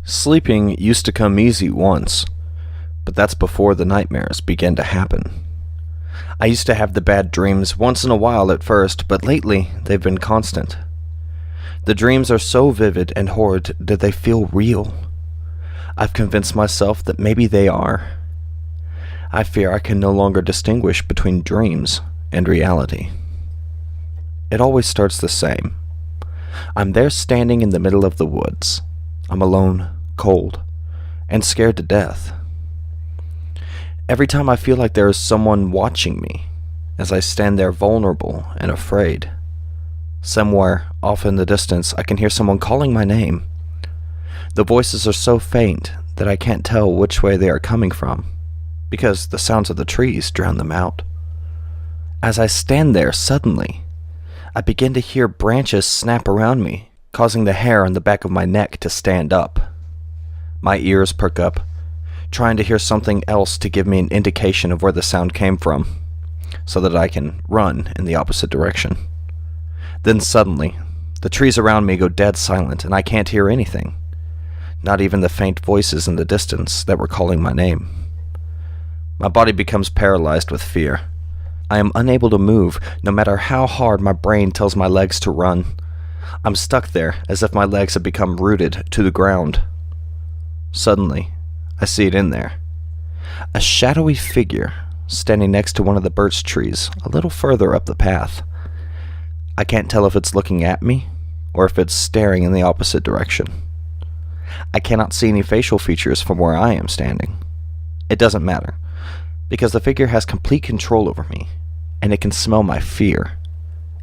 Sleeping used to come easy once, but that's before the nightmares began to happen. I used to have the bad dreams once in a while at first, but lately they've been constant. The dreams are so vivid and horrid that they feel real. I've convinced myself that maybe they are. I fear I can no longer distinguish between dreams and reality. It always starts the same. I'm there standing in the middle of the woods. I'm alone, cold, and scared to death. Every time I feel like there is someone watching me, as I stand there vulnerable and afraid. Somewhere off in the distance, I can hear someone calling my name. The voices are so faint that I can't tell which way they are coming from, because the sounds of the trees drown them out. As I stand there, suddenly, I begin to hear branches snap around me, causing the hair on the back of my neck to stand up. My ears perk up, trying to hear something else to give me an indication of where the sound came from, so that I can run in the opposite direction. Then suddenly, the trees around me go dead silent and I can't hear anything, not even the faint voices in the distance that were calling my name. My body becomes paralyzed with fear. I am unable to move, no matter how hard my brain tells my legs to run. I'm stuck there, as if my legs have become rooted to the ground. Suddenly, I see it in there. A shadowy figure, standing next to one of the birch trees, a little further up the path. I can't tell if it's looking at me, or if it's staring in the opposite direction. I cannot see any facial features from where I am standing. It doesn't matter, because the figure has complete control over me, and it can smell my fear,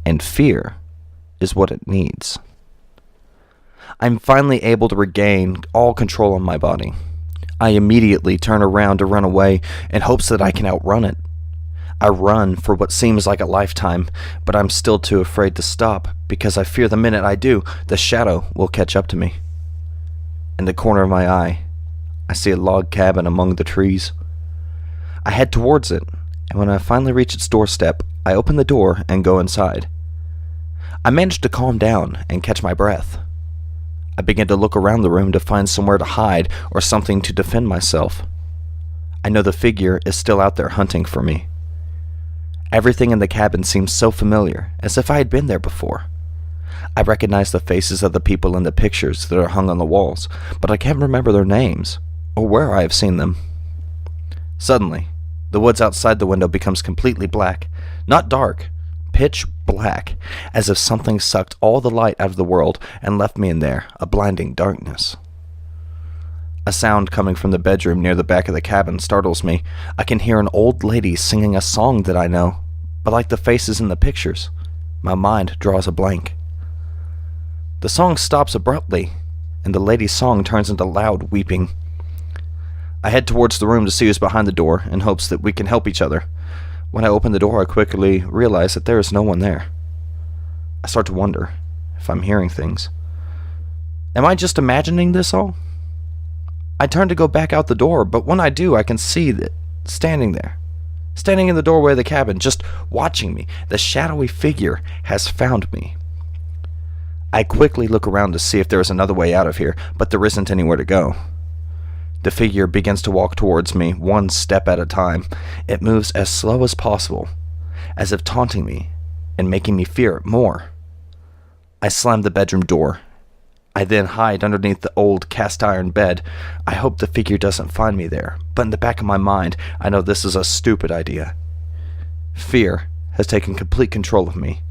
and fear is what it needs. I'm finally able to regain all control on my body. I immediately turn around to run away in hopes that I can outrun it. I run for what seems like a lifetime, but I'm still too afraid to stop because I fear the minute I do, the shadow will catch up to me. In the corner of my eye, I see a log cabin among the trees. I head towards it, and when I finally reach its doorstep, I open the door and go inside. I manage to calm down and catch my breath. I begin to look around the room to find somewhere to hide or something to defend myself. I know the figure is still out there hunting for me. Everything in the cabin seems so familiar, as if I had been there before. I recognize the faces of the people in the pictures that are hung on the walls, but I can't remember their names or where I have seen them. Suddenly, the woods outside the window becomes completely black, not dark, pitch black, as if something sucked all the light out of the world and left me in there, a blinding darkness. A sound coming from the bedroom near the back of the cabin startles me. I can hear an old lady singing a song that I know, but like the faces in the pictures, my mind draws a blank. The song stops abruptly, and the lady's song turns into loud weeping. I head towards the room to see who's behind the door in hopes that we can help each other. When I open the door, I quickly realize that there is no one there. I start to wonder if I'm hearing things. Am I just imagining this all? I turn to go back out the door, but when I do, I can see that standing there, standing in the doorway of the cabin, just watching me, the shadowy figure has found me. I quickly look around to see if there is another way out of here, but there isn't anywhere to go. The figure begins to walk towards me, one step at a time. It moves as slow as possible, as if taunting me and making me fear it more. I slam the bedroom door. I then hide underneath the old cast-iron bed. I hope the figure doesn't find me there, but in the back of my mind, I know this is a stupid idea. Fear has taken complete control of me,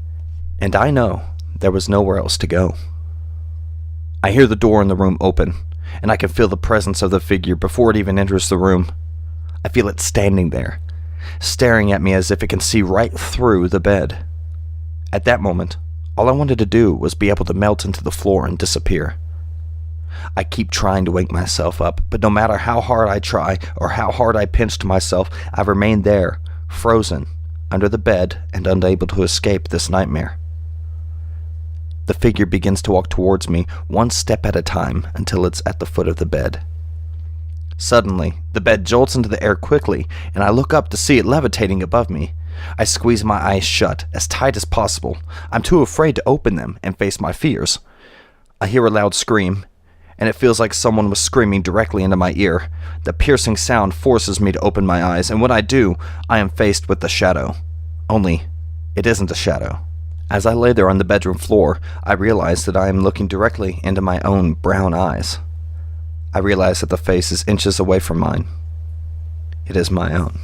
and I know there was nowhere else to go. I hear the door in the room open, and I can feel the presence of the figure before it even enters the room. I feel it standing there, staring at me as if it can see right through the bed. At that moment, all I wanted to do was be able to melt into the floor and disappear. I keep trying to wake myself up, but no matter how hard I try or how hard I pinched myself, I remain there, frozen, under the bed and unable to escape this nightmare. The figure begins to walk towards me, one step at a time, until it's at the foot of the bed. Suddenly, the bed jolts into the air quickly, and I look up to see it levitating above me. I squeeze my eyes shut, as tight as possible. I'm too afraid to open them and face my fears. I hear a loud scream, and it feels like someone was screaming directly into my ear. The piercing sound forces me to open my eyes, and when I do, I am faced with the shadow. Only, it isn't a shadow. As I lay there on the bedroom floor, I realize that I am looking directly into my own brown eyes. I realize that the face is inches away from mine. It is my own.